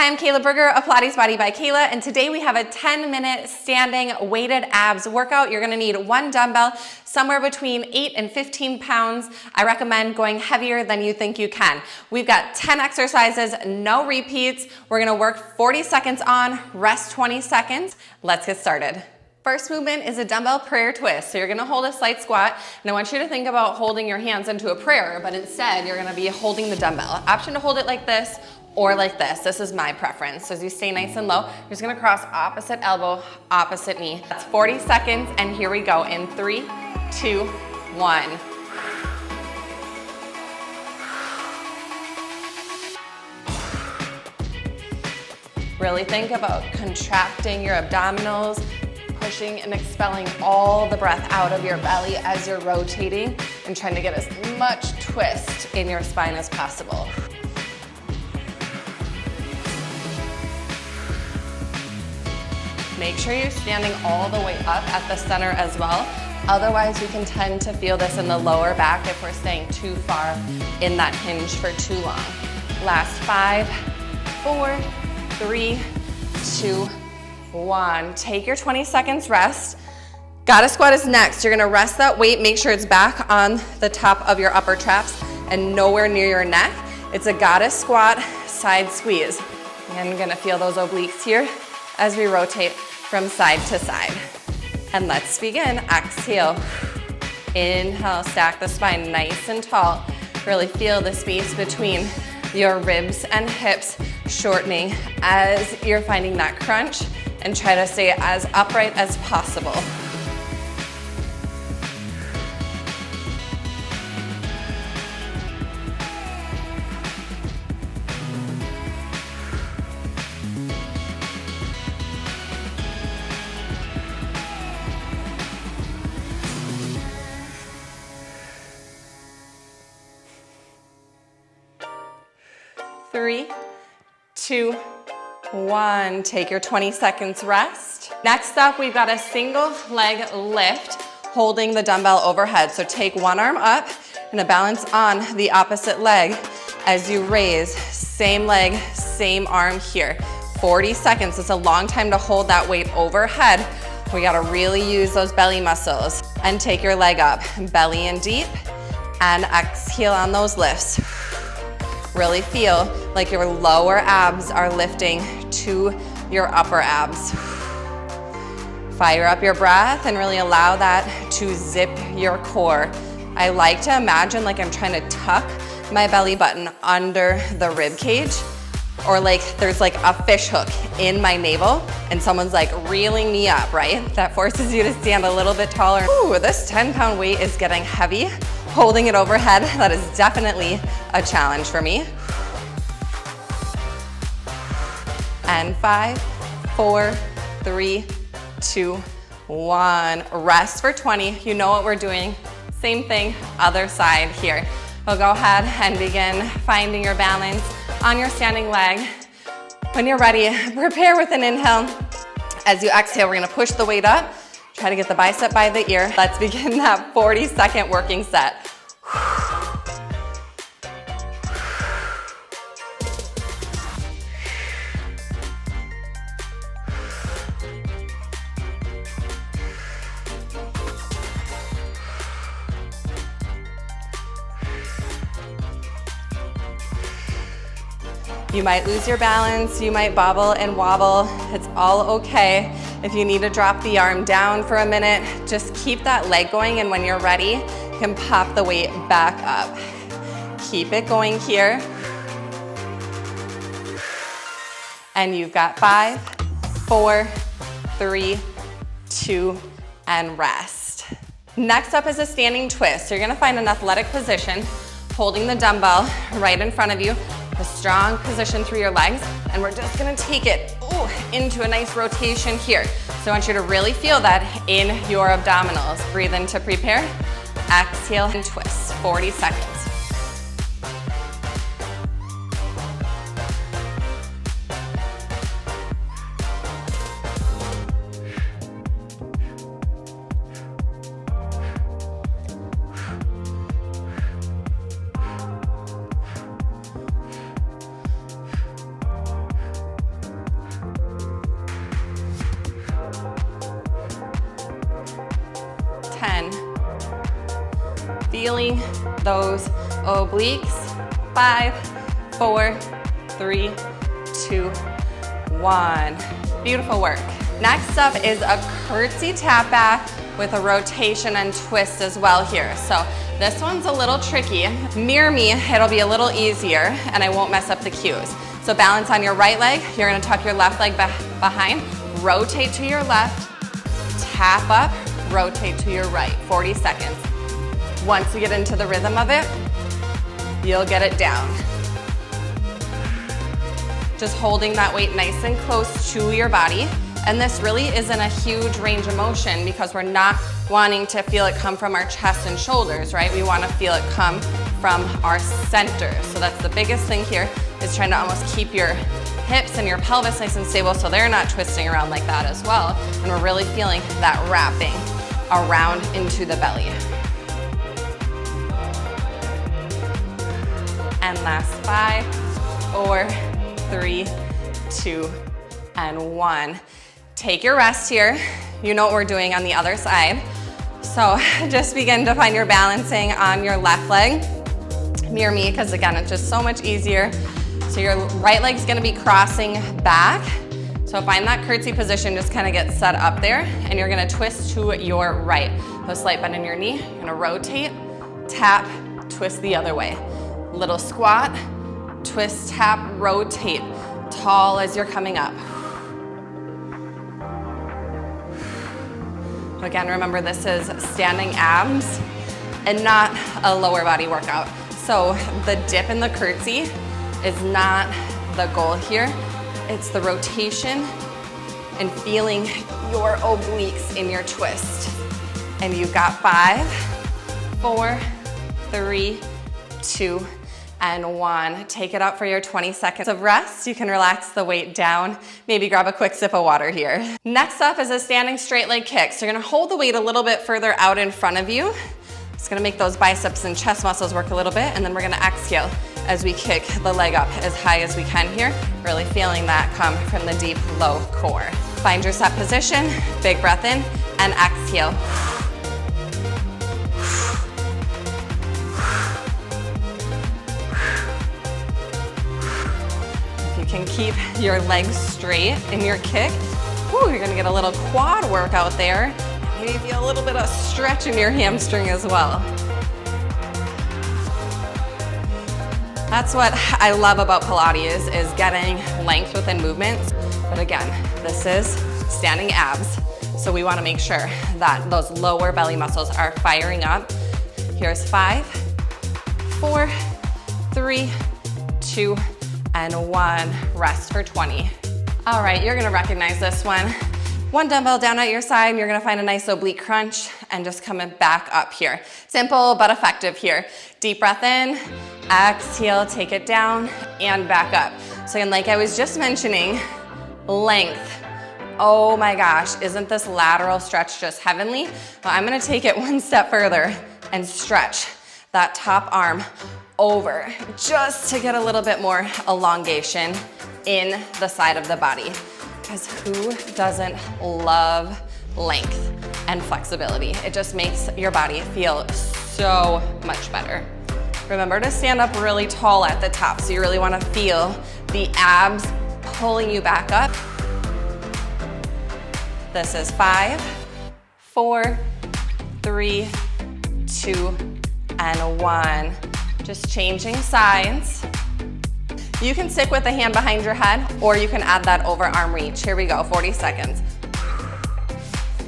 Hi, I'm Kayla Brugger of PILATESBODY by Kayla, and today we have a 10-minute standing weighted abs workout. You're gonna need one dumbbell, somewhere between 8 and 15 pounds. I recommend going heavier than you think you can. We've got 10 exercises, no repeats. We're gonna work 40 seconds on, rest 20 seconds. Let's get started. First movement is a dumbbell prayer twist. So you're gonna hold a slight squat, and I want you to think about holding your hands into a prayer, but instead you're gonna be holding the dumbbell. Option to hold it like this or like this. This is my preference. So as you stay nice and low, you're just gonna cross opposite elbow, opposite knee. That's 40 seconds, and here we go in 3, 2, 1. Really think about contracting your abdominals, pushing and expelling all the breath out of your belly as you're rotating and trying to get as much twist in your spine as possible. Make sure you're standing all the way up at the center as well. Otherwise, you can tend to feel this in the lower back if we're staying too far in that hinge for too long. Last 5, 4, 3, 2, 1. Take your 20 seconds rest. Gotta squat is next. You're gonna rest that weight. Make sure it's back on the top of your upper traps and nowhere near your neck. It's a goddess squat, side squeeze. And you're gonna feel those obliques here as we rotate from side to side. And let's begin. Exhale. Inhale, stack the spine nice and tall. Really feel the space between your ribs and hips shortening as you're finding that crunch, and try to stay as upright as possible. Three, 2, 1. Take your 20 seconds rest. Next up, we've got a single leg lift holding the dumbbell overhead. So take one arm up and a balance on the opposite leg as you raise. Same leg, same arm here. 40 seconds. It's a long time to hold that weight overhead. We gotta really use those belly muscles. And take your leg up, belly in deep, and exhale on those lifts. Really feel like your lower abs are lifting to your upper abs. Fire up your breath and really allow that to zip your core. I like to imagine like I'm trying to tuck my belly button under the rib cage, or like there's like a fish hook in my navel and someone's like reeling me up, right? That forces you to stand a little bit taller. Ooh, this 10-pound weight is getting heavy. Holding it overhead, that is definitely a challenge for me. And 5, 4, 3, 2, 1. Rest for 20. You know what we're doing. Same thing, other side here. We'll go ahead and begin finding your balance on your standing leg. When you're ready, prepare with an inhale. As you exhale, we're gonna push the weight up. Try to get the bicep by the ear. Let's begin that 40-second working set. You might lose your balance, you might bobble and wobble. It's all okay. If you need to drop the arm down for a minute, just keep that leg going, and when you're ready, you can pop the weight back up. Keep it going here. And you've got 5, 4, 3, 2, and rest. Next up is a standing twist. You're gonna find an athletic position, holding the dumbbell right in front of you, a strong position through your legs, and we're just gonna take it into a nice rotation here. So I want you to really feel that in your abdominals. Breathe in to prepare, exhale and twist, 40 seconds. feeling those obliques. 5, 4, 3, 2, 1. Beautiful work. Next up is a curtsey tap back with a rotation and twist as well here. So this one's a little tricky. Mirror me, it'll be a little easier and I won't mess up the cues. So balance on your right leg, you're gonna tuck your left leg behind, rotate to your left, tap up, rotate to your right, 40 seconds. Once you get into the rhythm of it, you'll get it down. Just holding that weight nice and close to your body. And this really isn't a huge range of motion because we're not wanting to feel it come from our chest and shoulders, right? We want to feel it come from our center. So that's the biggest thing here, is trying to almost keep your hips and your pelvis nice and stable so they're not twisting around like that as well. And we're really feeling that wrapping around into the belly. And last 5, 4, 3, 2, and 1. Take your rest here. You know what we're doing on the other side. So just begin to find your balancing on your left leg. Mirror me, because again, it's just so much easier. So your right leg's gonna be crossing back. So find that curtsey position, just kind of get set up there, and you're gonna twist to your right. So slight bend in your knee, you're gonna rotate, tap, twist the other way. Little squat, twist, tap, rotate, tall as you're coming up. Again, remember this is standing abs and not a lower body workout. So the dip in the curtsey is not the goal here. It's the rotation and feeling your obliques in your twist. And you've got 5, 4, 3, 2, and 1. Take it out for your 20 seconds of rest. You can relax the weight down. Maybe grab a quick sip of water here. Next up is a standing straight leg kick. So you're gonna hold the weight a little bit further out in front of you. It's gonna make those biceps and chest muscles work a little bit, and then we're gonna exhale as we kick the leg up as high as we can here, really feeling that come from the deep, low core. Find your set position, big breath in, and exhale. Can keep your legs straight in your kick. Whew, you're gonna get a little quad workout there. Maybe feel a little bit of stretch in your hamstring as well. That's what I love about Pilates, is getting length within movements. But again, this is standing abs. So we wanna make sure that those lower belly muscles are firing up. Here's 5, 4, 3, 2, and 1. Rest for 20. All right, you're gonna recognize this one. One dumbbell down at your side, and you're gonna find a nice oblique crunch and just coming back up here. Simple but effective here. Deep breath in, exhale, take it down and back up. So again, like I was just mentioning, length. Oh my gosh, isn't this lateral stretch just heavenly? Well, I'm gonna take it one step further and stretch that top arm over just to get a little bit more elongation in the side of the body. Because who doesn't love length and flexibility? It just makes your body feel so much better. Remember to stand up really tall at the top, so you really want to feel the abs pulling you back up. This is 5, 4, 3, 2, and 1. Just changing sides. You can stick with the hand behind your head, or you can add that over arm reach. Here we go, 40 seconds.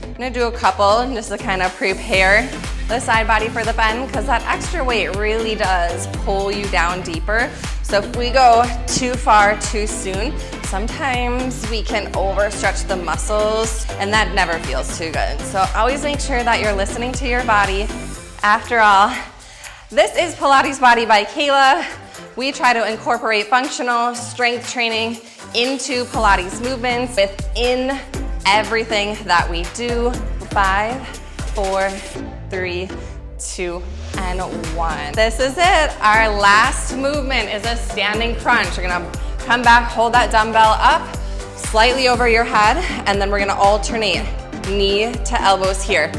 I'm gonna do a couple just to kind of prepare the side body for the bend, because that extra weight really does pull you down deeper. So if we go too far too soon, sometimes we can overstretch the muscles, and that never feels too good. So always make sure that you're listening to your body. After all, this is Pilates Body by Kayla. We try to incorporate functional strength training into Pilates movements within everything that we do. 5, 4, 3, 2, and 1. This is it. Our last movement is a standing crunch. You're gonna come back, hold that dumbbell up, slightly over your head, and then we're gonna alternate knee to elbows here.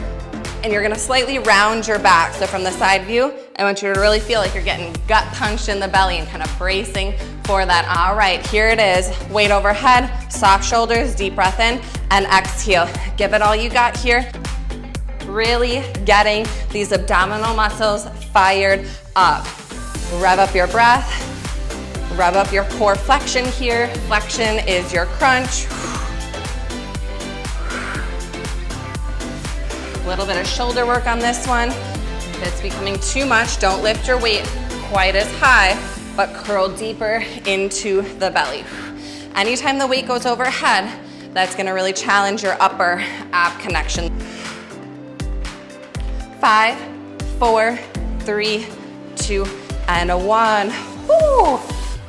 and you're gonna slightly round your back. So from the side view, I want you to really feel like you're getting gut punched in the belly and kind of bracing for that. All right, here it is. Weight overhead, soft shoulders, deep breath in, and exhale. Give it all you got here. Really getting these abdominal muscles fired up. Rev up your breath. Rev up your core flexion here. Flexion is your crunch. A little bit of shoulder work on this one. If it's becoming too much, don't lift your weight quite as high, but curl deeper into the belly. Anytime the weight goes overhead, that's gonna really challenge your upper ab connection. 5, 4, 3, 2, and 1. Woo!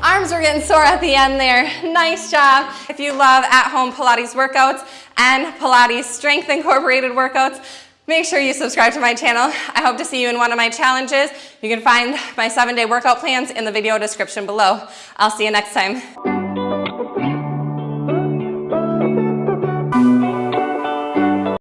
Arms are getting sore at the end there. Nice job. If you love at-home Pilates workouts and Pilates strength incorporated workouts, make sure you subscribe to my channel. I hope to see you in one of my challenges. You can find my 7-day workout plans in the video description below. I'll see you next time.